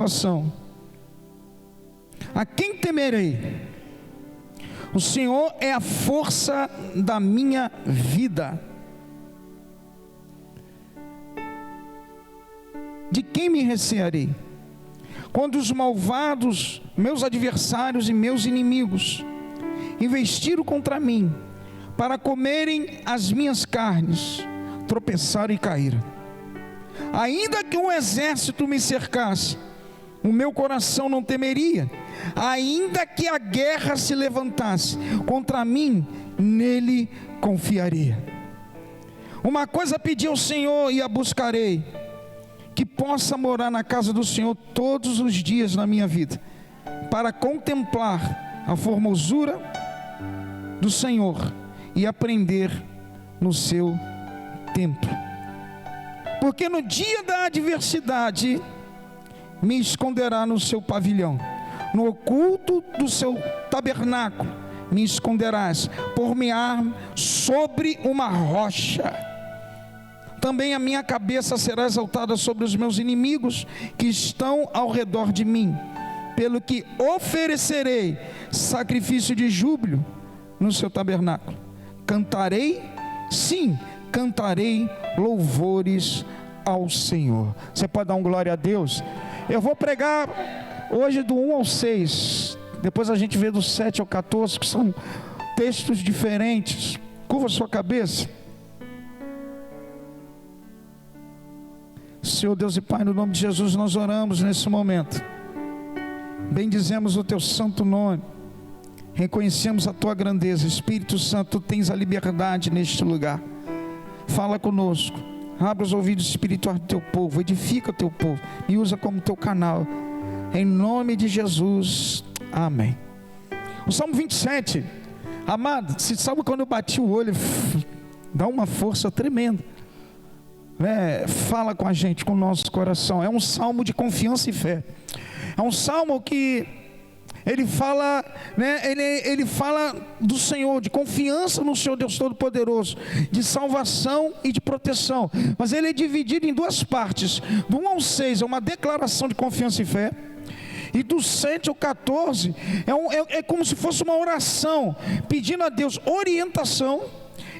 salvação. A quem temerei? O Senhor é a força da minha vida. De quem me recearei? Quando os malvados, meus adversários e meus inimigos, investiram contra mim, para comerem as minhas carnes, tropeçaram e caíram. Ainda que um exército me cercasse, o meu coração não temeria. Ainda que a guerra se levantasse contra mim, nele confiaria. Uma coisa pedi ao Senhor e a buscarei, que possa morar na casa do Senhor todos os dias na minha vida, para contemplar a formosura do Senhor e aprender no seu templo. Porque no dia da adversidade me esconderá no seu pavilhão, no oculto do seu tabernáculo me esconderás, por-me-á sobre uma rocha. Também a minha cabeça será exaltada sobre os meus inimigos que estão ao redor de mim, pelo que oferecerei sacrifício de júbilo no seu tabernáculo. Cantarei, sim, cantarei louvores ao Senhor. Você pode dar um glória a Deus? Eu vou pregar hoje do 1 ao 6, depois a gente vê do 7 ao 14, que são textos diferentes. Curva a sua cabeça. Senhor Deus e Pai, no nome de Jesus nós oramos nesse momento, bendizemos o teu santo nome, reconhecemos a tua grandeza. Espírito Santo, tu tens a liberdade neste lugar. Fala conosco, abre os ouvidos espirituais do teu povo, edifica o teu povo, me usa como teu canal, em nome de Jesus, amém. O Salmo 27, amado, você sabe quando eu bati o olho, dá uma força tremenda, fala com a gente, com o nosso coração. É um salmo de confiança e fé. É um salmo que ele fala, ele fala do Senhor, de confiança no Senhor Deus Todo-Poderoso, de salvação e de proteção. Mas ele é dividido em duas partes. Do 1 ao 6 é uma declaração de confiança e fé, e do 7 ao 14 é como se fosse uma oração, pedindo a Deus orientação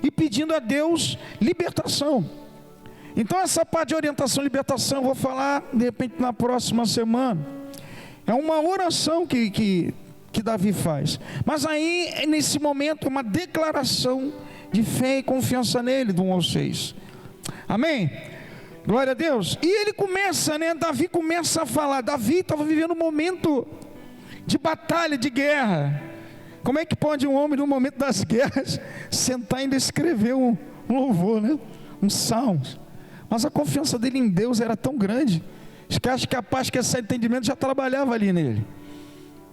e pedindo a Deus libertação. Então essa parte de orientação e libertação eu vou falar de repente na próxima semana. É uma oração que Davi faz. Mas aí nesse momento é uma declaração de fé e confiança nele, do 1 ao 6. Amém? Glória a Deus. E ele começa, Davi começa a falar. Davi estava vivendo um momento de batalha, de guerra. Como é que pode um homem no momento das guerras sentar e ainda escrever um louvor, um salmo? Mas a confiança dele em Deus era tão grande, que acho que a paz que esse entendimento já trabalhava ali nele.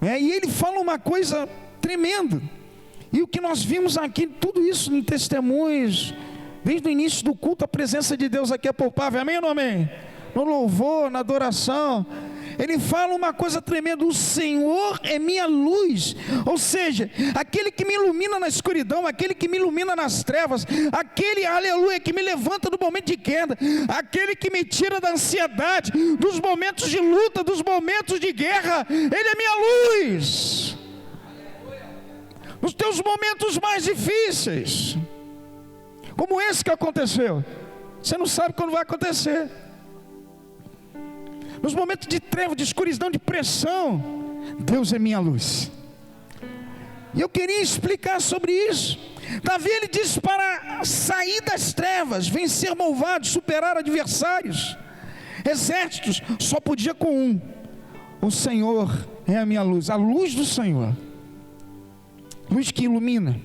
E ele fala uma coisa tremenda. E o que nós vimos aqui, tudo isso em testemunhos, desde o início do culto, a presença de Deus aqui é palpável. Amém ou não amém? No louvor, na adoração. Ele fala uma coisa tremenda: o Senhor é minha luz, ou seja, aquele que me ilumina na escuridão, aquele que me ilumina nas trevas, aquele, aleluia, que me levanta do momento de queda, aquele que me tira da ansiedade, dos momentos de luta, dos momentos de guerra. Ele é minha luz nos teus momentos mais difíceis, como esse que aconteceu. Você não sabe quando vai acontecer. Nos momentos de treva, de escuridão, de pressão, Deus é minha luz. E eu queria explicar sobre isso. Davi, ele diz para sair das trevas, vencer malvados, superar adversários, exércitos, só podia com um: o Senhor é a minha luz. A luz do Senhor, luz que ilumina,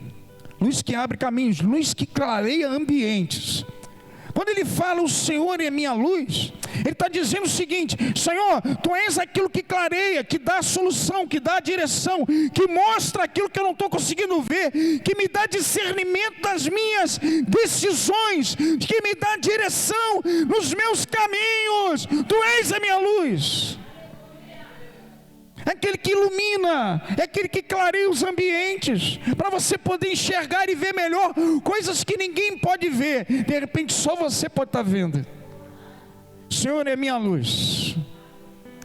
luz que abre caminhos, luz que clareia ambientes. Quando ele fala o Senhor é minha luz, ele está dizendo o seguinte: Senhor, Tu és aquilo que clareia, que dá a solução, que dá a direção, que mostra aquilo que eu não estou conseguindo ver, que me dá discernimento das minhas decisões, que me dá direção nos meus caminhos. Tu és a minha luz. É aquele que ilumina, é aquele que clareia os ambientes, para você poder enxergar e ver melhor coisas que ninguém pode ver, de repente só você pode estar vendo. O Senhor é minha luz.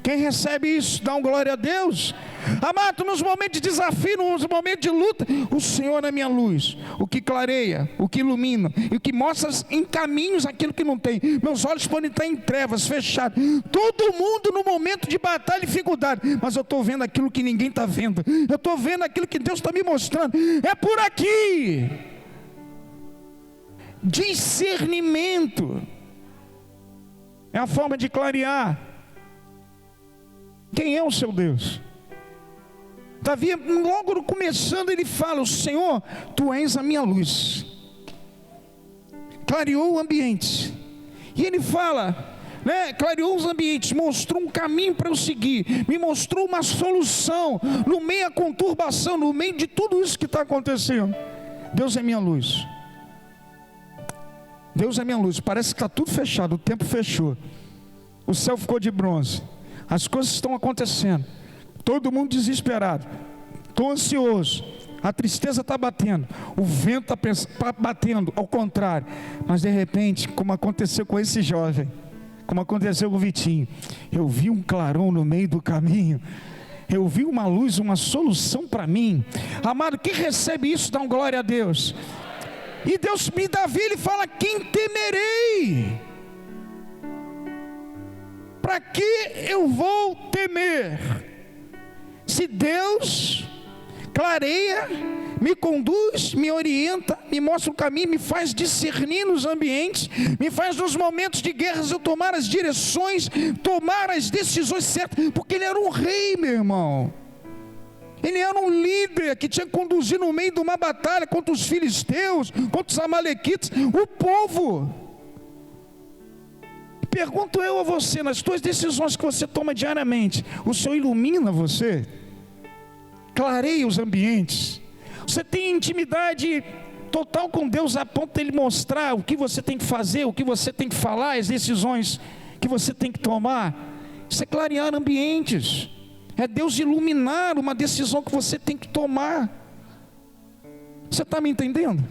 Quem recebe isso, dá um glória a Deus. Amado, nos momentos de desafio, nos momentos de luta, o Senhor é minha luz, o que clareia, o que ilumina, e o que mostra em caminhos aquilo que não tem. Meus olhos podem estar em trevas, fechados. Todo mundo no momento de batalha e dificuldade, mas eu estou vendo aquilo que ninguém está vendo. Eu estou vendo aquilo que Deus está me mostrando. É por aqui. Discernimento é a forma de clarear quem é o seu Deus. Davi, logo começando, ele fala: o Senhor, tu és a minha luz. Clareou o ambiente. E ele fala, clareou os ambientes, mostrou um caminho para eu seguir, me mostrou uma solução no meio da conturbação, no meio de tudo isso que está acontecendo. Deus é minha luz. Deus é minha luz. Parece que está tudo fechado, o tempo fechou, o céu ficou de bronze, as coisas estão acontecendo, todo mundo desesperado, estou ansioso, a tristeza está batendo, o vento está batendo, ao contrário. Mas de repente, como aconteceu com esse jovem, como aconteceu com o Vitinho, eu vi um clarão no meio do caminho, eu vi uma luz, uma solução para mim. Amado, quem recebe isso, dá um glória a Deus. E Davi, ele fala: quem temerei? Para que eu vou temer? Se Deus clareia, me conduz, me orienta, me mostra o caminho, me faz discernir nos ambientes, me faz nos momentos de guerras eu tomar as direções, tomar as decisões certas, porque ele era um rei, meu irmão. Ele era um líder que tinha que conduzir no meio de uma batalha contra os filisteus, contra os amalequitas, o povo. Pergunto eu a você, nas tuas decisões que você toma diariamente, o Senhor ilumina você? Clareia os ambientes? Você tem intimidade total com Deus a ponto de Ele mostrar o que você tem que fazer, o que você tem que falar, as decisões que você tem que tomar? Isso é clarear ambientes. É Deus iluminar uma decisão que você tem que tomar. Você está me entendendo?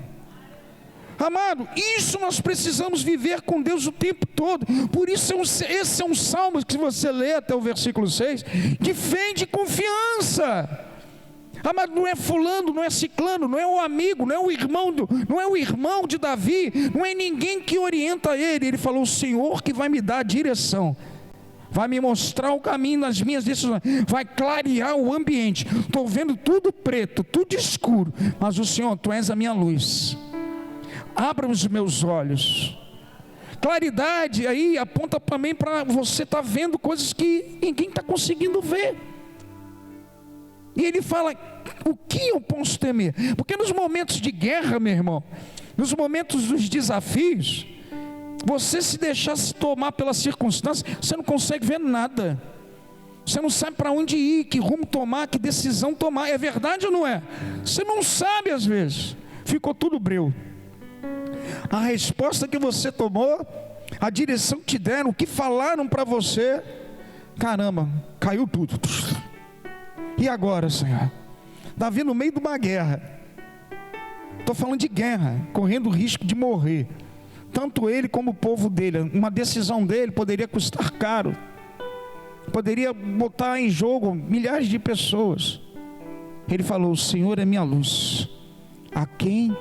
Amado, isso nós precisamos viver com Deus o tempo todo. Por isso esse é um salmo que, se você ler até o versículo 6, de fé e de confiança. Amado, não é fulano, não é ciclano, não é o amigo, não é o irmão de Davi, não é ninguém que orienta ele. Ele falou: o Senhor que vai me dar a direção, vai me mostrar o caminho nas minhas decisões, vai clarear o ambiente. Estou vendo tudo preto, tudo escuro, mas o Senhor, tu és a minha luz. Abra os meus olhos. Claridade aí aponta também para você estar vendo coisas que ninguém está conseguindo ver. E ele fala: o que eu posso temer? Porque nos momentos de guerra, meu irmão, nos momentos dos desafios, você se deixasse tomar pela circunstância, você não consegue ver nada. Você não sabe para onde ir, que rumo tomar, que decisão tomar. É verdade ou não é? Você não sabe às vezes. Ficou tudo breu. A resposta que você tomou, a direção que te deram, o que falaram para você, caramba, caiu tudo. E agora, Senhor? Davi no meio de uma guerra. Estou falando de guerra, correndo o risco de morrer. Tanto ele como o povo dele. Uma decisão dele poderia custar caro, poderia botar em jogo milhares de pessoas. Ele falou: o Senhor é minha luz, a quem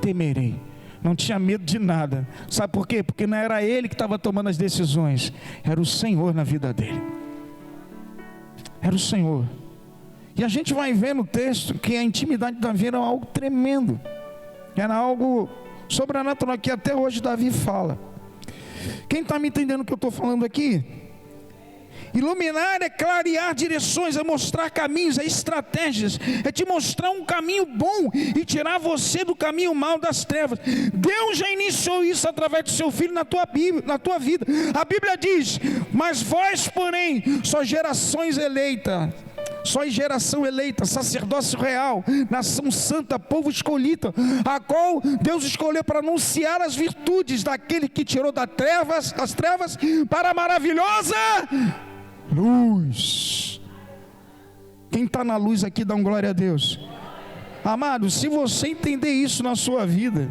temerei? Não tinha medo de nada. Sabe por quê? Porque não era ele que estava tomando as decisões, era o Senhor na vida dele. Era o Senhor. E a gente vai ver no texto que a intimidade de Davi era algo tremendo, era algo sobrenatural, que até hoje Davi fala. Quem está me entendendo o que eu estou falando aqui? Iluminar é clarear direções, é mostrar caminhos, é estratégias, é te mostrar um caminho bom e tirar você do caminho mau das trevas. Deus já iniciou isso através do seu Filho na tua vida. A Bíblia diz: mas vós, porém, sois gerações eleitas, sois geração eleita, sacerdócio real, nação santa, povo escolhido, a qual Deus escolheu para anunciar as virtudes daquele que tirou das trevas para a maravilhosa luz. Quem está na luz aqui, dá um glória a Deus. Amado, se você entender isso na sua vida,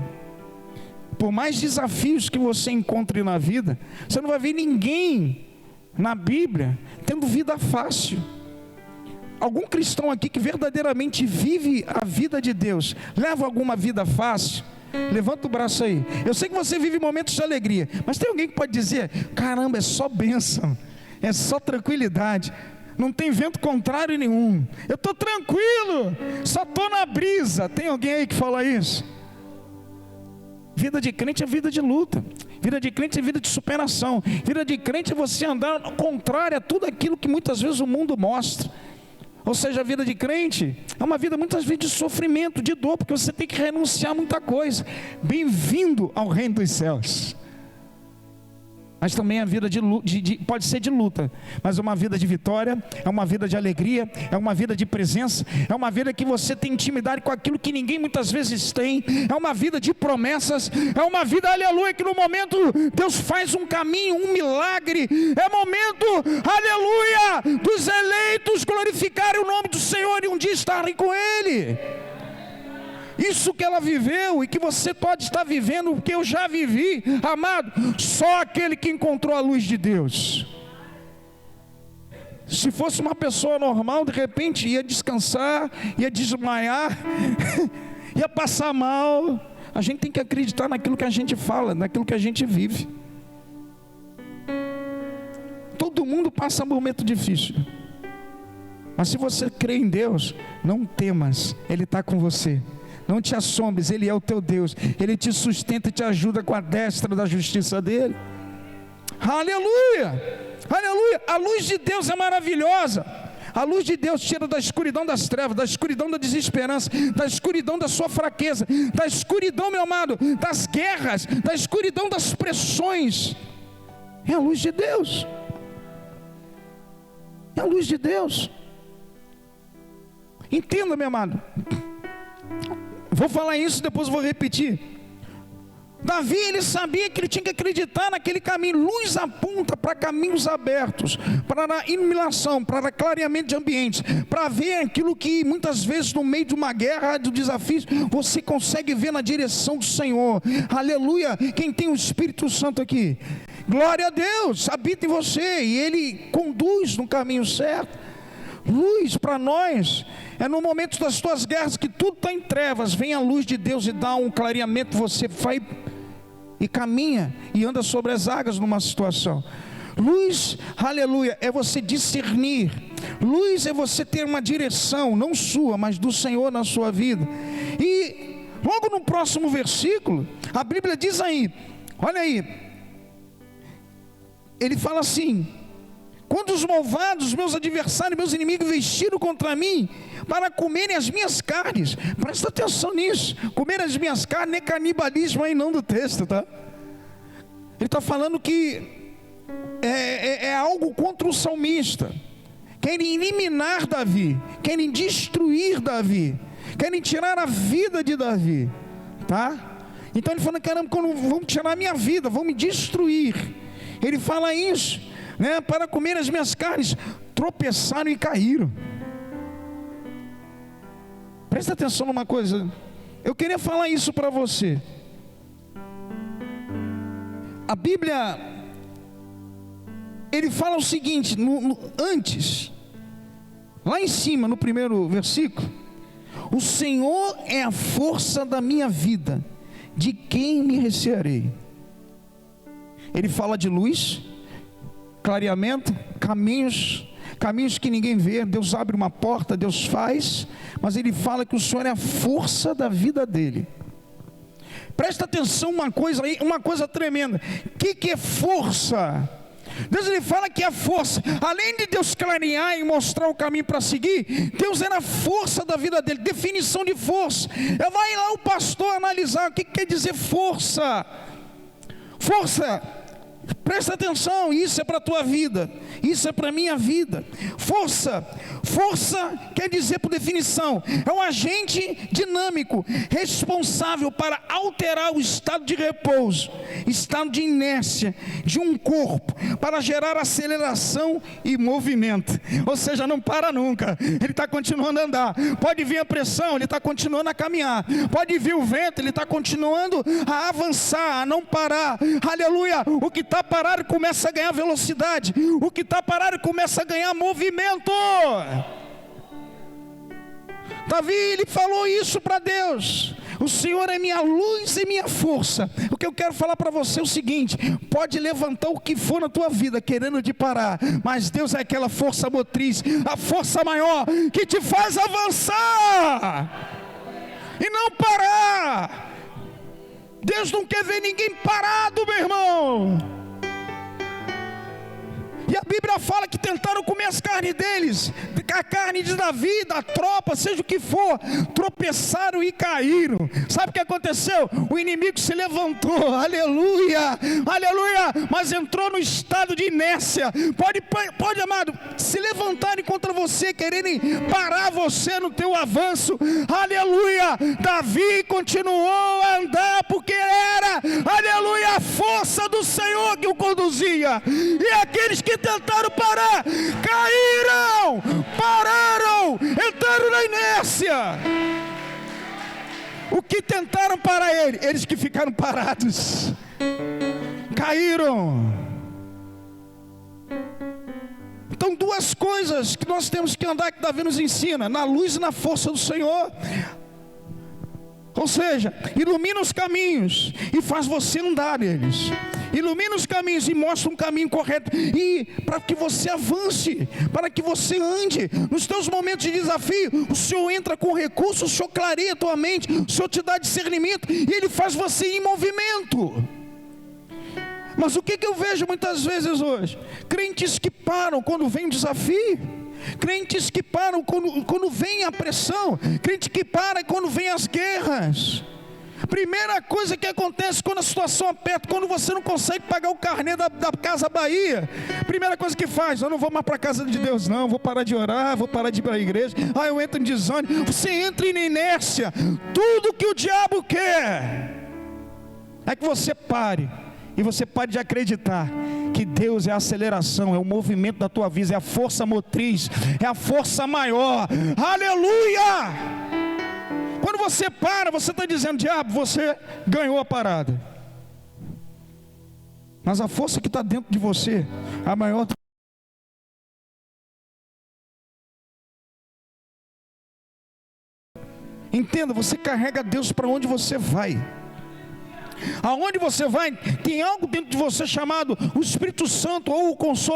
por mais desafios que você encontre na vida, você não vai ver ninguém na Bíblia tendo vida fácil. Algum cristão aqui que verdadeiramente vive a vida de Deus, leva alguma vida fácil? Levanta o braço aí. Eu sei que você vive momentos de alegria, mas tem alguém que pode dizer: caramba, é só bênção, é só tranquilidade, não tem vento contrário nenhum, eu estou tranquilo, só estou na brisa. Tem alguém aí que fala isso? Vida de crente é vida de luta, vida de crente é vida de superação, vida de crente é você andar ao contrário a tudo aquilo que muitas vezes o mundo mostra. Ou seja, a vida de crente é uma vida muitas vezes de sofrimento, de dor, porque você tem que renunciar a muita coisa. Bem-vindo ao reino dos céus. Mas também a vida pode ser de luta, mas é uma vida de vitória, é uma vida de alegria, é uma vida de presença, é uma vida que você tem intimidade com aquilo que ninguém muitas vezes tem, é uma vida de promessas, é uma vida, aleluia, que no momento Deus faz um caminho, um milagre, é momento, aleluia, dos eleitos glorificarem o nome do Senhor e um dia estarem com Ele. Isso que ela viveu e que você pode estar vivendo, porque eu já vivi, amado, só aquele que encontrou a luz de Deus. Se fosse uma pessoa normal, de repente ia descansar, ia desmaiar, ia passar mal. A gente tem que acreditar naquilo que a gente fala, naquilo que a gente vive. Todo mundo passa um momento difícil, mas se você crê em Deus, não temas, Ele está com você. Não te assombres, Ele é o teu Deus. Ele te sustenta e te ajuda com a destra da justiça dEle. Aleluia, aleluia. A luz de Deus é maravilhosa. A luz de Deus tira da escuridão das trevas, da escuridão da desesperança, da escuridão da sua fraqueza, da escuridão, meu amado, das guerras, da escuridão das pressões. É a luz de Deus. É a luz de Deus. Entenda, meu amado. Vou falar isso, depois vou repetir. Davi, ele sabia que ele tinha que acreditar naquele caminho. Luz aponta para caminhos abertos, para a iluminação, para clareamento de ambientes, para ver aquilo que muitas vezes no meio de uma guerra, de desafios, você consegue ver na direção do Senhor. Aleluia. Quem tem o Espírito Santo aqui? Glória a Deus, habita em você e Ele conduz no caminho certo. Luz para nós é no momento das tuas guerras que tudo está em trevas, vem a luz de Deus e dá um clareamento, você vai e caminha e anda sobre as águas numa situação. Luz, aleluia, é você discernir. Luz é você ter uma direção, não sua, mas do Senhor na sua vida. E logo no próximo versículo, a Bíblia diz aí, olha aí, ele fala assim: quando os malvados, meus adversários, meus inimigos vestiram contra mim para comerem as minhas carnes. Presta atenção nisso. Comer as minhas carnes é canibalismo aí não do texto, tá? Ele está falando que é algo contra o salmista. Querem eliminar Davi, querem destruir Davi, querem tirar a vida de Davi, tá? Então ele fala: caramba, quando vão tirar a minha vida, vão me destruir. Ele fala isso, né? Para comer as minhas carnes, tropeçaram e caíram. Presta atenção numa coisa, eu queria falar isso para você. A Bíblia, ele fala o seguinte, antes, lá em cima no primeiro versículo: o Senhor é a força da minha vida, de quem me recearei? Ele fala de luz, clareamento, caminhos que ninguém vê. Deus abre uma porta, Deus faz, mas ele fala que o Senhor é a força da vida dele. Presta atenção uma coisa aí, uma coisa tremenda. O que é força? Deus, ele fala que a força, além de Deus clarear e mostrar o caminho para seguir, Deus era a força da vida dele. Definição de força, vai lá o pastor analisar o que quer dizer força. Força, presta atenção, isso é para a tua vida, isso é para a minha vida. Força quer dizer, por definição, é um agente dinâmico, responsável para alterar o estado de repouso, estado de inércia de um corpo, para gerar aceleração e movimento. Ou seja, não para nunca, ele está continuando a andar. Pode vir a pressão, ele está continuando a caminhar. Pode vir o vento, ele está continuando a avançar, a não parar. Aleluia, o que está parado começa a ganhar velocidade. O que está parado começa a ganhar movimento. Davi, ele falou isso para Deus: o Senhor é minha luz e minha força. O que eu quero falar para você é o seguinte: pode levantar o que for na tua vida querendo te parar, mas Deus é aquela força motriz, a força maior que te faz avançar e não parar. Deus não quer ver ninguém parado, meu irmão. E a Bíblia fala que tentaram comer as carnes deles, a carne de Davi, da tropa, seja o que for, tropeçaram e caíram. Sabe o que aconteceu? O inimigo se levantou, aleluia, aleluia, mas entrou no estado de inércia. Pode, amado, se levantarem contra você, quererem parar você no teu avanço, aleluia. Davi continuou a andar, porque era, aleluia, a força do Senhor que o conduzia. E aqueles que tentaram parar, caíram, pararam, entraram na inércia. O que tentaram parar ele? Eles que ficaram parados, caíram. Então, duas coisas que nós temos que andar, que Davi nos ensina: na luz e na força do Senhor. Ou seja, ilumina os caminhos e faz você andar neles. Ilumina os caminhos e mostra um caminho correto, e para que você avance, para que você ande. Nos teus momentos de desafio, o Senhor entra com recursos, o Senhor clareia a tua mente, o Senhor te dá discernimento, e Ele faz você ir em movimento. Mas o que eu vejo muitas vezes hoje? Crentes que param quando vem o desafio, crentes que param quando vem a pressão, crente que para quando vem as guerras. Primeira coisa que acontece quando a situação aperta, quando você não consegue pagar o carnê da Casa Bahia, primeira coisa que faz: eu não vou mais para a casa de Deus não, vou parar de orar, vou parar de ir para a igreja, eu entro em desânimo. Você entra em inércia. Tudo que o diabo quer é que você pare, e você pare de acreditar que Deus é a aceleração, é o movimento da tua vida, é a força motriz, é a força maior. Aleluia! Quando você para, você está dizendo: diabo, você ganhou a parada. Mas a força que está dentro de você, a maior. Entenda, você carrega Deus para onde você vai. Aonde você vai, tem algo dentro de você chamado o Espírito Santo, ou o consolo.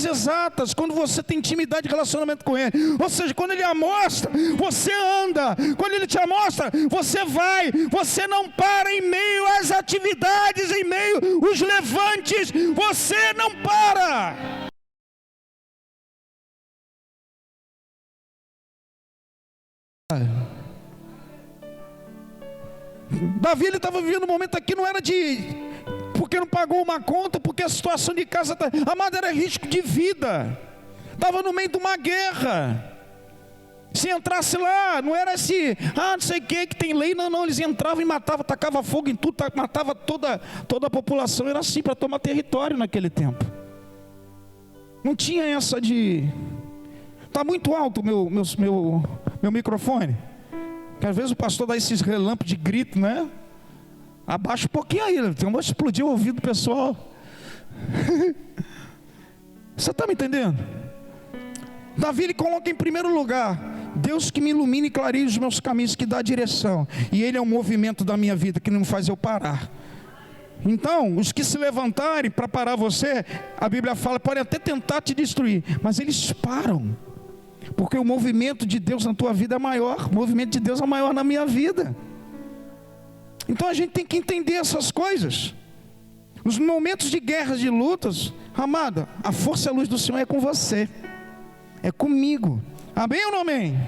Exatas, quando você tem intimidade e relacionamento com Ele. Ou seja, quando Ele amostra, você anda. Quando Ele te amostra, você vai. Você não para em meio às atividades, em meio aos levantes. Você não para. Davi, ele estava vivendo um momento aqui, não era porque não pagou uma conta, porque a situação de casa, amado, era risco de vida. Estava no meio de uma guerra. Se entrasse lá, não era assim, não sei o que tem lei, não, eles entravam e matavam, tacavam fogo em tudo, matava toda a população. Era assim, para tomar território naquele tempo. Não tinha essa de... Está muito alto o meu microfone, que às vezes o pastor dá esses relâmpagos de grito, né? Abaixa um pouquinho aí, tem uma explodir o ouvido do pessoal. Você está me entendendo? Davi, ele coloca em primeiro lugar: Deus que me ilumina e clareia os meus caminhos, que dá a direção. E Ele é o movimento da minha vida, que não faz eu parar. Então, os que se levantarem para parar você, a Bíblia fala, podem até tentar te destruir, mas eles param. Porque o movimento de Deus na tua vida é maior. O movimento de Deus é maior na minha vida. Então a gente tem que entender essas coisas. Nos momentos de guerras, de lutas, amada, a força e a luz do Senhor é com você, é comigo. Amém ou não amém?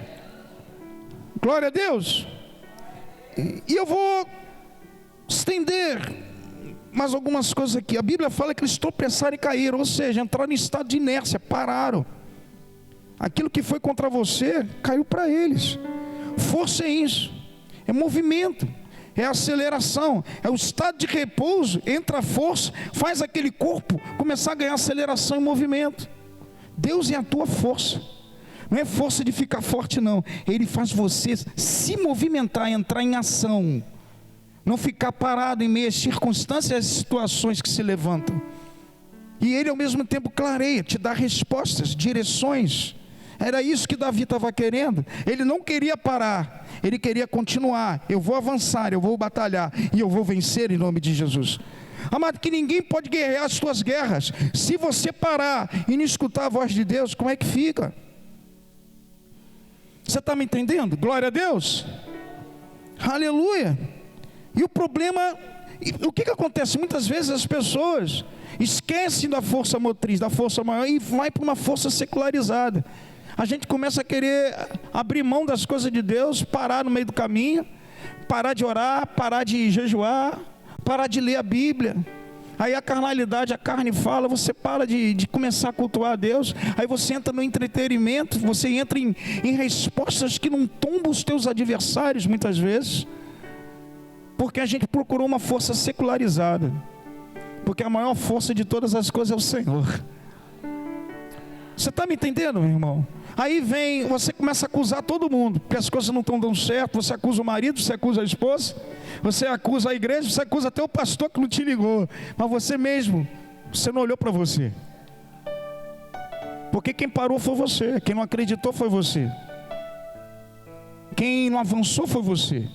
Glória a Deus. E eu vou estender mais algumas coisas aqui. A Bíblia fala que eles tropeçaram e caíram, ou seja, entraram em estado de inércia, pararam. Aquilo que foi contra você, caiu para eles. Força é isso, é movimento, é aceleração, é o estado de repouso. Entra a força, faz aquele corpo começar a ganhar aceleração e movimento. Deus é a tua força. Não é força de ficar forte, não. Ele faz você se movimentar, entrar em ação. Não ficar parado em meio às circunstâncias e situações que se levantam. E ele ao mesmo tempo clareia, te dá respostas, direções. Era isso que Davi estava querendo. Ele não queria parar, ele queria continuar. Eu vou avançar, eu vou batalhar e eu vou vencer em nome de Jesus. Amado, que ninguém pode guerrear as tuas guerras. Se você parar e não escutar a voz de Deus, como é que fica? Você está me entendendo? Glória a Deus. Aleluia. E o problema, o que acontece? Muitas vezes as pessoas esquecem da força motriz, da força maior, e vai para uma força secularizada. A gente começa a querer abrir mão das coisas de Deus, parar no meio do caminho, parar de orar, parar de jejuar, parar de ler a Bíblia. Aí a carnalidade, a carne fala, você para de começar a cultuar a Deus. Aí você entra no entretenimento, você entra em respostas que não tombam os teus adversários muitas vezes. Porque a gente procurou uma força secularizada. Porque a maior força de todas as coisas é o Senhor. Você está me entendendo, meu irmão? Aí vem, você começa a acusar todo mundo, porque as coisas não estão dando certo. Você acusa o marido, você acusa a esposa, você acusa a igreja, você acusa até o pastor que não te ligou. Mas você mesmo, você não olhou para você. Porque quem parou foi você, quem não acreditou foi você, quem não avançou foi você.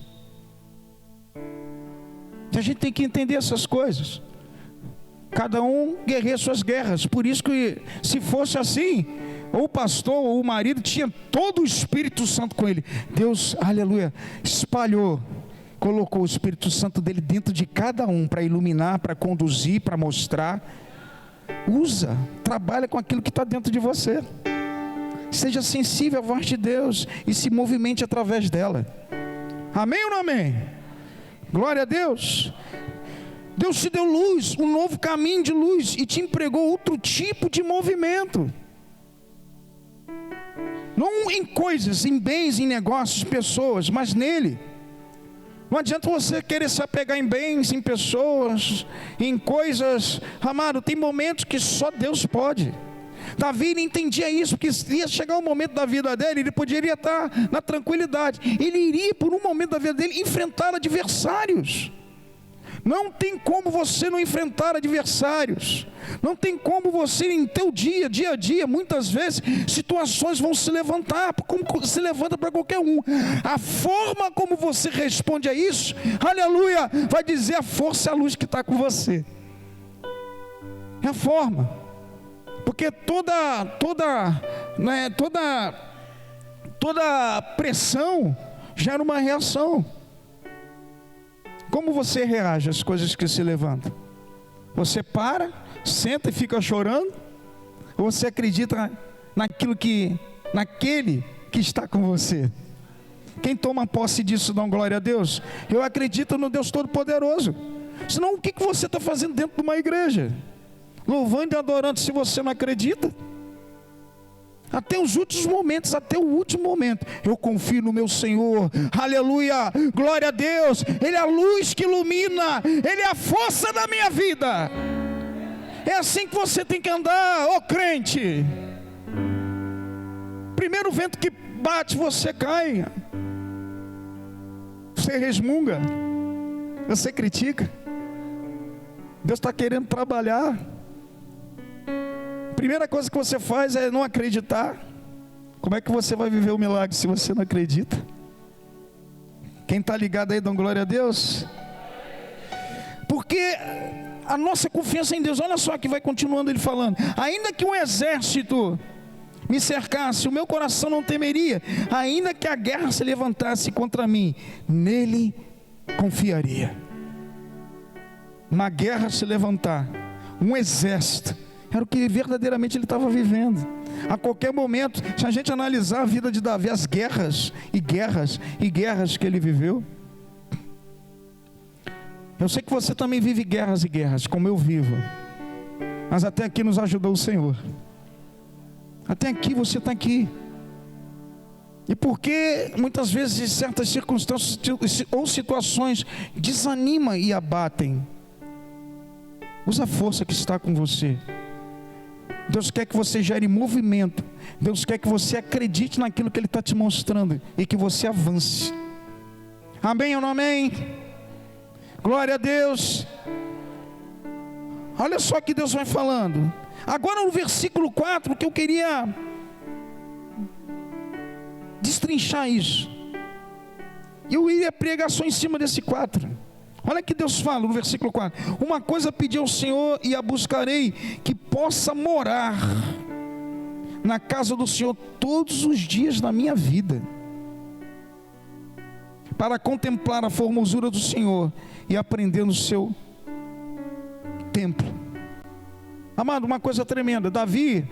A gente tem que entender essas coisas. Cada um guerreia suas guerras. Por isso que, se fosse assim, ou o pastor ou o marido tinha todo o Espírito Santo com ele. Deus, aleluia, espalhou, colocou o Espírito Santo dele dentro de cada um, para iluminar, para conduzir, para mostrar. Usa, trabalha com aquilo que está dentro de você. Seja sensível à voz de Deus e se movimente através dela. Amém ou não amém? Glória a Deus. Deus te deu luz, um novo caminho de luz, e te empregou outro tipo de movimento. Não em coisas, em bens, em negócios, pessoas, mas nele. Não adianta você querer se apegar em bens, em pessoas, em coisas. Amado, tem momentos que só Deus pode. Davi não entendia isso, porque ia chegar um momento da vida dele, ele poderia estar na tranquilidade. Ele iria, por um momento da vida dele, enfrentar adversários. Não tem como você não enfrentar adversários. Não tem como você, em teu dia a dia, muitas vezes, situações vão se levantar, como se levanta para qualquer um. A forma como você responde a isso, aleluia, vai dizer a força e a luz que está com você. É a forma. Porque toda pressão gera uma reação. Como você reage às coisas que se levantam? Você para, senta e fica chorando? Ou você acredita naquele que está com você? Quem toma posse disso, dá glória a Deus? Eu acredito no Deus Todo-Poderoso. Senão o que você está fazendo dentro de uma igreja? Louvando e adorando, se você não acredita? Até os últimos momentos, até o último momento, eu confio no meu Senhor, aleluia, glória a Deus. Ele é a luz que ilumina, Ele é a força da minha vida. É assim que você tem que andar, ó crente. Primeiro vento que bate, você cai, você resmunga, você critica. Deus está querendo trabalhar. Primeira coisa que você faz é não acreditar. Como é que você vai viver o milagre se você não acredita? Quem está ligado aí, dá glória a Deus. Porque a nossa confiança em Deus, olha só que vai continuando ele falando. Ainda que um exército me cercasse, o meu coração não temeria. Ainda que a guerra se levantasse contra mim, nele confiaria. Uma guerra se levantar, um exército, era o que verdadeiramente ele estava vivendo. A qualquer momento, se a gente analisar a vida de Davi, as guerras e guerras e guerras que ele viveu. Eu sei que você também vive guerras e guerras, como eu vivo. Mas até aqui nos ajudou o Senhor. Até aqui você está aqui. E porque muitas vezes certas circunstâncias ou situações desanimam e abatem, usa a força que está com você. Deus quer que você gere movimento. Deus quer que você acredite naquilo que Ele está te mostrando e que você avance. Amém ou não amém? Glória a Deus. Olha só que Deus vai falando. Agora no versículo 4, que eu queria destrinchar isso. Eu iria pregar só em cima desse 4. Olha que Deus fala no versículo 4. Uma coisa pedi ao Senhor e a buscarei, que possa morar na casa do Senhor todos os dias da minha vida, para contemplar a formosura do Senhor e aprender no seu templo. Amado, uma coisa tremenda. Davi,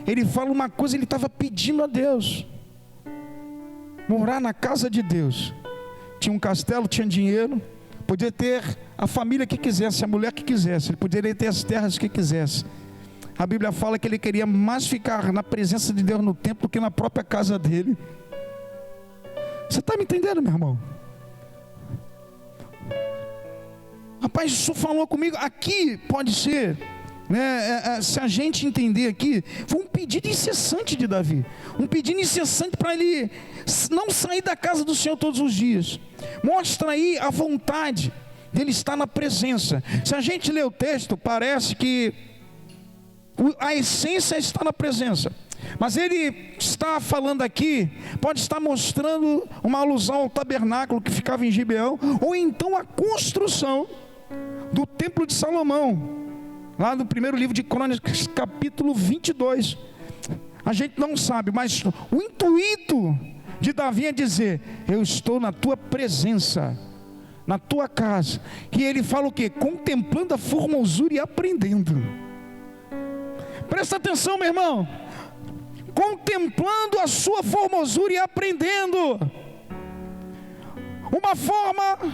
ele fala uma coisa, ele estava pedindo a Deus morar na casa de Deus. Tinha um castelo, tinha dinheiro, podia ter a família que quisesse, a mulher que quisesse, ele poderia ter as terras que quisesse. A Bíblia fala que ele queria mais ficar na presença de Deus no templo do que na própria casa dele. Você está me entendendo, meu irmão? Rapaz, isso falou comigo. Aqui pode ser, né, se a gente entender aqui, foi um pedido incessante de Davi. Um pedido incessante para ele não sair da casa do Senhor todos os dias. Mostra aí a vontade dele estar na presença. Se a gente lê o texto, parece que a essência está na presença. Mas ele está falando aqui, pode estar mostrando uma alusão ao tabernáculo que ficava em Gibeão, ou então a construção do templo de Salomão, lá no primeiro livro de Crônicas, capítulo 22. A gente não sabe, mas o intuito de Davi é dizer: eu estou na tua presença, na tua casa. E ele fala o quê? Contemplando a formosura e aprendendo. Presta atenção, meu irmão. Contemplando a sua formosura e aprendendo. Uma forma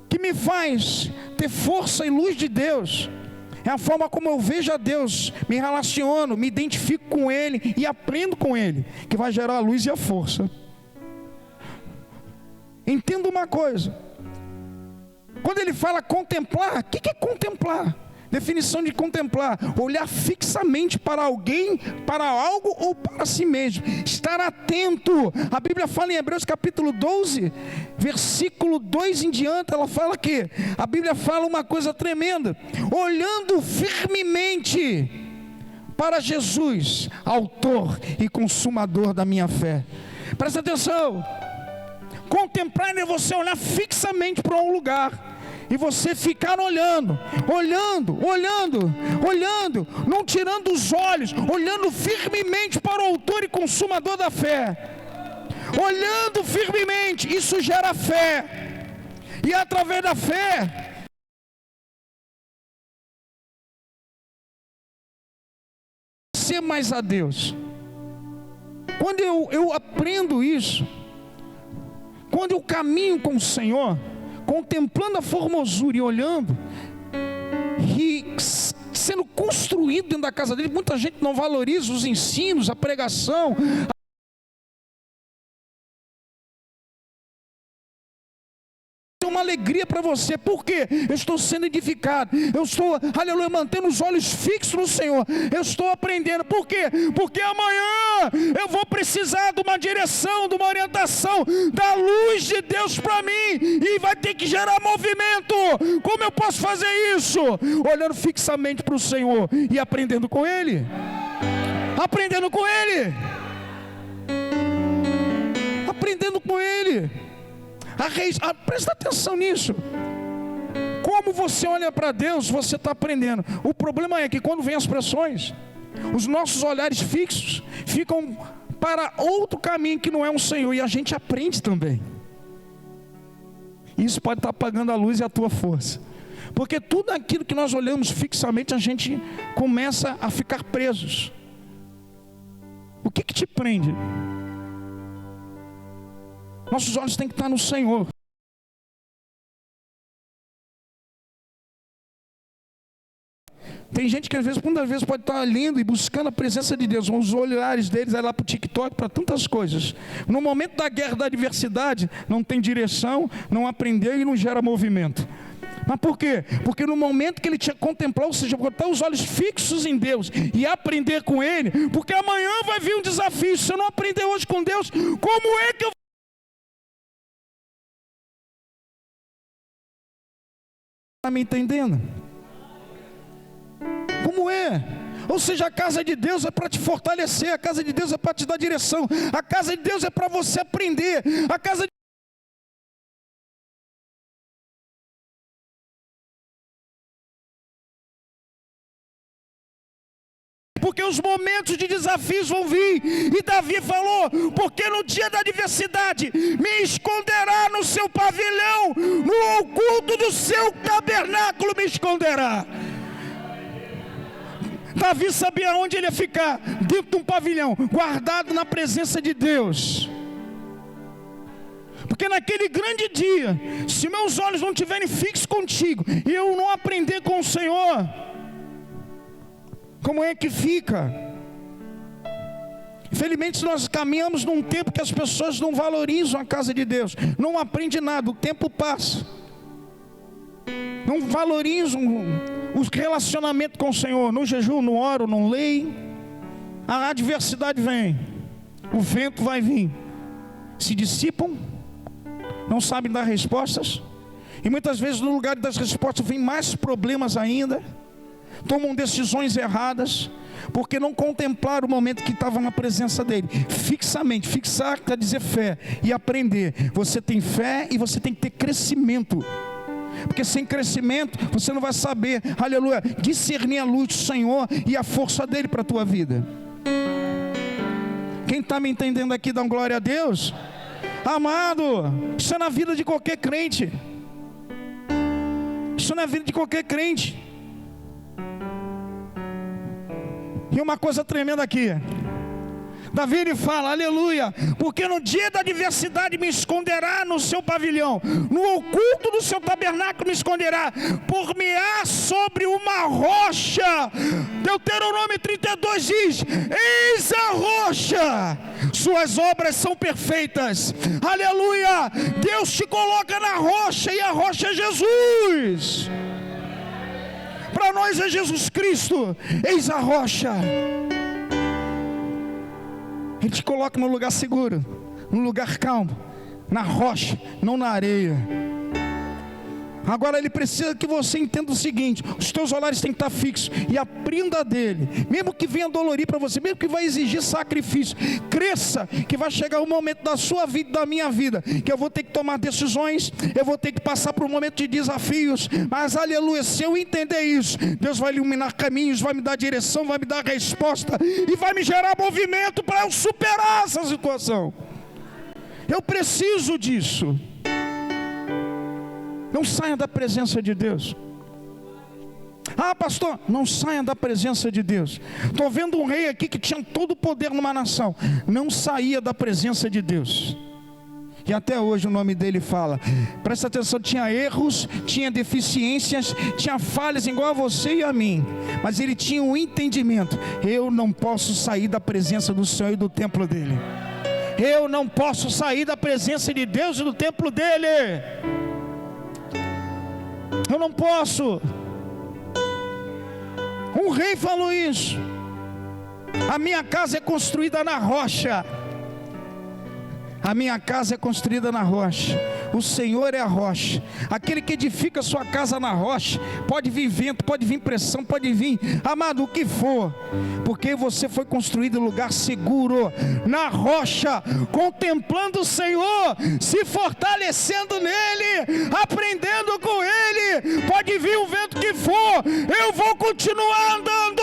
que me faz ter força e luz de Deus é a forma como eu vejo a Deus, me relaciono, me identifico com Ele e aprendo com Ele, que vai gerar a luz e a força. Entenda uma coisa. Quando ele fala contemplar, o que é contemplar? Definição de contemplar: olhar fixamente para alguém, para algo ou para si mesmo. Estar atento. A Bíblia fala em Hebreus capítulo 12, versículo 2 em diante, ela fala que a Bíblia fala uma coisa tremenda: olhando firmemente para Jesus, autor e consumador da minha fé. Presta atenção. Contemplar é você olhar fixamente para um lugar e você ficar olhando, não tirando os olhos, olhando firmemente para o autor e consumador da fé. Olhando firmemente, isso gera fé. E através da fé, ser mais a Deus. Quando eu aprendo isso, quando eu caminho com o Senhor, contemplando a formosura e olhando, e sendo construído dentro da casa dele. Muita gente não valoriza os ensinos, a pregação. É uma alegria para você, porque eu estou sendo edificado, eu estou, aleluia, mantendo os olhos fixos no Senhor, eu estou aprendendo. Por quê? Porque amanhã eu vou precisar de uma direção, de uma orientação, da luz de Deus para mim, e vai ter que gerar movimento. Como eu posso fazer isso? Olhando fixamente para o Senhor e aprendendo com Ele. Aprendendo com Ele. Aprendendo com Ele. Presta atenção nisso. Como você olha para Deus, você está aprendendo. O problema é que quando vem as pressões, os nossos olhares fixos ficam para outro caminho que não é um Senhor, e a gente aprende também. Isso pode estar apagando a luz e a tua força, porque tudo aquilo que nós olhamos fixamente, a gente começa a ficar presos. O que te prende? Nossos olhos têm que estar no Senhor. Tem gente que muitas vezes pode estar lendo e buscando a presença de Deus. Os olhares deles é lá para o TikTok, para tantas coisas. No momento da guerra, da adversidade, não tem direção, não aprendeu e não gera movimento. Mas por quê? Porque no momento que ele tinha que contemplar, ou seja, botar os olhos fixos em Deus e aprender com Ele, porque amanhã vai vir um desafio. Se eu não aprender hoje com Deus, como é que eu... Está me entendendo? Como é? Ou seja, a casa de Deus é para te fortalecer, a casa de Deus é para te dar direção, a casa de Deus é para você aprender, a casa de... Porque os momentos de desafios vão vir, e Davi falou, porque no dia da adversidade, me esconderá no seu pavilhão, no oculto do seu tabernáculo me esconderá. Davi sabia onde ele ia ficar, dentro de um pavilhão, guardado na presença de Deus. Porque naquele grande dia, se meus olhos não estiverem fixos contigo, e eu não aprender com o Senhor, como é que fica? Infelizmente nós caminhamos num tempo que as pessoas não valorizam a casa de Deus, não aprendem nada, o tempo passa, não valorizam o relacionamento com o Senhor, no jejum, no oro, não leem, a adversidade vem, o vento vai vir, se dissipam, não sabem dar respostas, e muitas vezes no lugar das respostas vem mais problemas ainda, tomam decisões erradas, porque não contemplaram o momento que estavam na presença dele, fixamente. Fixar quer dizer fé, e aprender. Você tem fé e você tem que ter crescimento, porque sem crescimento você não vai saber, aleluia, discernir a luz do Senhor e a força dele para a tua vida. Quem está me entendendo aqui, dá glória a Deus. Amado, isso é na vida de qualquer crente, isso é na vida de qualquer crente. E uma coisa tremenda aqui, Davi ele fala, aleluia, porque no dia da adversidade me esconderá no seu pavilhão, no oculto do seu tabernáculo me esconderá, por-me-á sobre uma rocha. Deuteronômio 32 diz, eis a rocha, suas obras são perfeitas, aleluia, Deus te coloca na rocha, e a rocha é Jesus. Para nós é Jesus Cristo, eis a rocha. Ele te coloca num lugar seguro, num lugar calmo, na rocha, não na areia. Agora ele precisa que você entenda o seguinte, os teus olhares têm que estar fixos, e aprenda dele, mesmo que venha dolorir para você, mesmo que vai exigir sacrifício, cresça, que vai chegar um momento da sua vida, da minha vida, que eu vou ter que tomar decisões, eu vou ter que passar por um momento de desafios, mas aleluia, se eu entender isso, Deus vai iluminar caminhos, vai me dar direção, vai me dar resposta, e vai me gerar movimento para eu superar essa situação. Eu preciso disso. Não saia da presença de Deus. Ah, pastor, não saia da presença de Deus. Estou vendo um rei aqui que tinha todo o poder numa nação, não saía da presença de Deus. E até hoje o nome dele fala. Presta atenção, tinha erros, tinha deficiências, tinha falhas igual a você e a mim, mas ele tinha um entendimento. Eu não posso sair da presença do Senhor e do templo dele. Eu não posso sair da presença de Deus e do templo dele. Eu não posso. Um rei falou isso. A minha casa é construída na rocha. A minha casa é construída na rocha. O Senhor é a rocha. Aquele que edifica a sua casa na rocha, pode vir vento, pode vir pressão, pode vir, amado, o que for, porque você foi construído em lugar seguro, na rocha, contemplando o Senhor, se fortalecendo nele, aprendendo com ele. Pode vir o vento que for, eu vou continuar andando.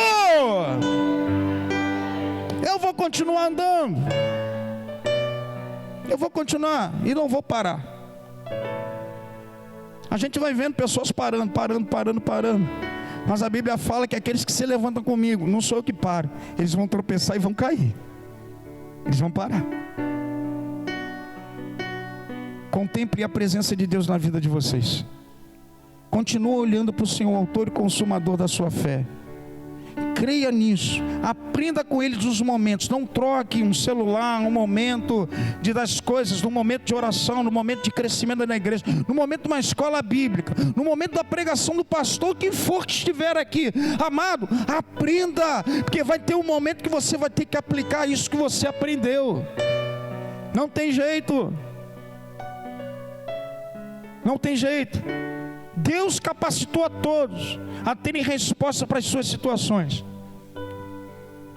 Eu vou continuar andando. Eu vou continuar e não vou parar. A gente vai vendo pessoas parando. Mas a Bíblia fala que aqueles que se levantam comigo, não sou eu que paro. Eles vão tropeçar e vão cair. Eles vão parar. Contemple a presença de Deus na vida de vocês. Continua olhando para o Senhor, autor e consumador da sua fé. Creia nisso, aprenda com eles os momentos. Não troque um celular, um momento das coisas, no momento de oração, no momento de crescimento na igreja, no momento de uma escola bíblica, no momento da pregação do pastor, quem for que estiver aqui. Amado, aprenda, porque vai ter um momento que você vai ter que aplicar isso que você aprendeu. Não tem jeito. Não tem jeito. Deus capacitou a todos a terem resposta para as suas situações,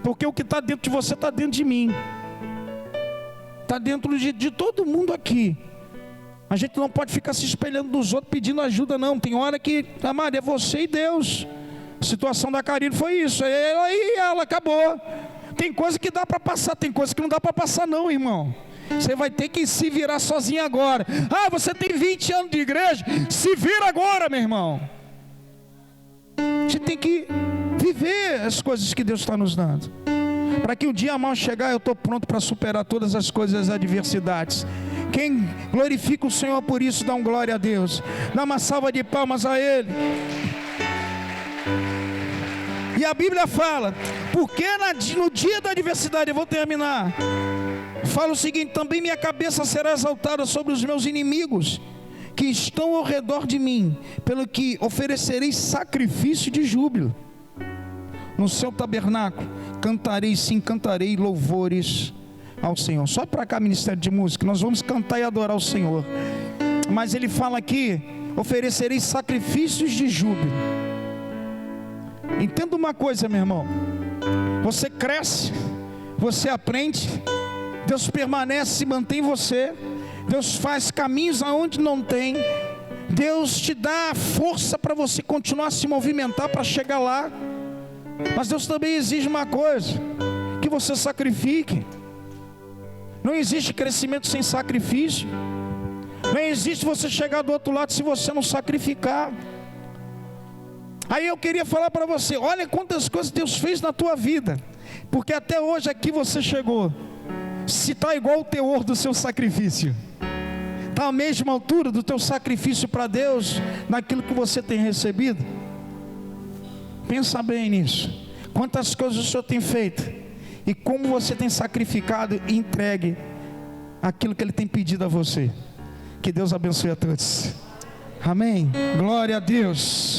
porque o que está dentro de você está dentro de mim, está dentro de todo mundo aqui. A gente não pode ficar se espelhando dos outros pedindo ajuda, não. Tem hora que, amado, é você e Deus. A situação da Karine foi isso, ela acabou. Tem coisa que dá para passar, tem coisa que não dá para passar não, irmão. Você vai ter que se virar sozinho agora. Ah, você tem 20 anos de igreja, se vira agora, meu irmão. A gente tem que viver as coisas que Deus está nos dando, para que o dia mal chegar, eu estou pronto para superar todas as coisas, as adversidades. Quem glorifica o Senhor por isso, dá um glória a Deus. Dá uma salva de palmas a Ele. E a Bíblia fala, porque no dia da adversidade, eu vou terminar, fala o seguinte: também minha cabeça será exaltada sobre os meus inimigos, que estão ao redor de mim, pelo que oferecerei sacrifício de júbilo. No seu tabernáculo cantarei, sim, cantarei louvores ao Senhor. Só para cá, ministério de música, nós vamos cantar e adorar o Senhor. Mas ele fala aqui, oferecerei sacrifícios de júbilo. Entenda uma coisa, meu irmão, você cresce, você aprende, Deus permanece e mantém você, Deus faz caminhos aonde não tem, Deus te dá força para você continuar a se movimentar para chegar lá. Mas Deus também exige uma coisa, que você sacrifique. Não existe crescimento sem sacrifício. Não existe você chegar do outro lado se você não sacrificar. Aí eu queria falar para você, olha quantas coisas Deus fez na tua vida, porque até hoje aqui você chegou. Se está igual o teor do seu sacrifício, está à mesma altura do teu sacrifício para Deus, naquilo que você tem recebido. Pensa bem nisso. Quantas coisas o Senhor tem feito, e como você tem sacrificado e entregue aquilo que Ele tem pedido a você. Que Deus abençoe a todos. Amém. Glória a Deus.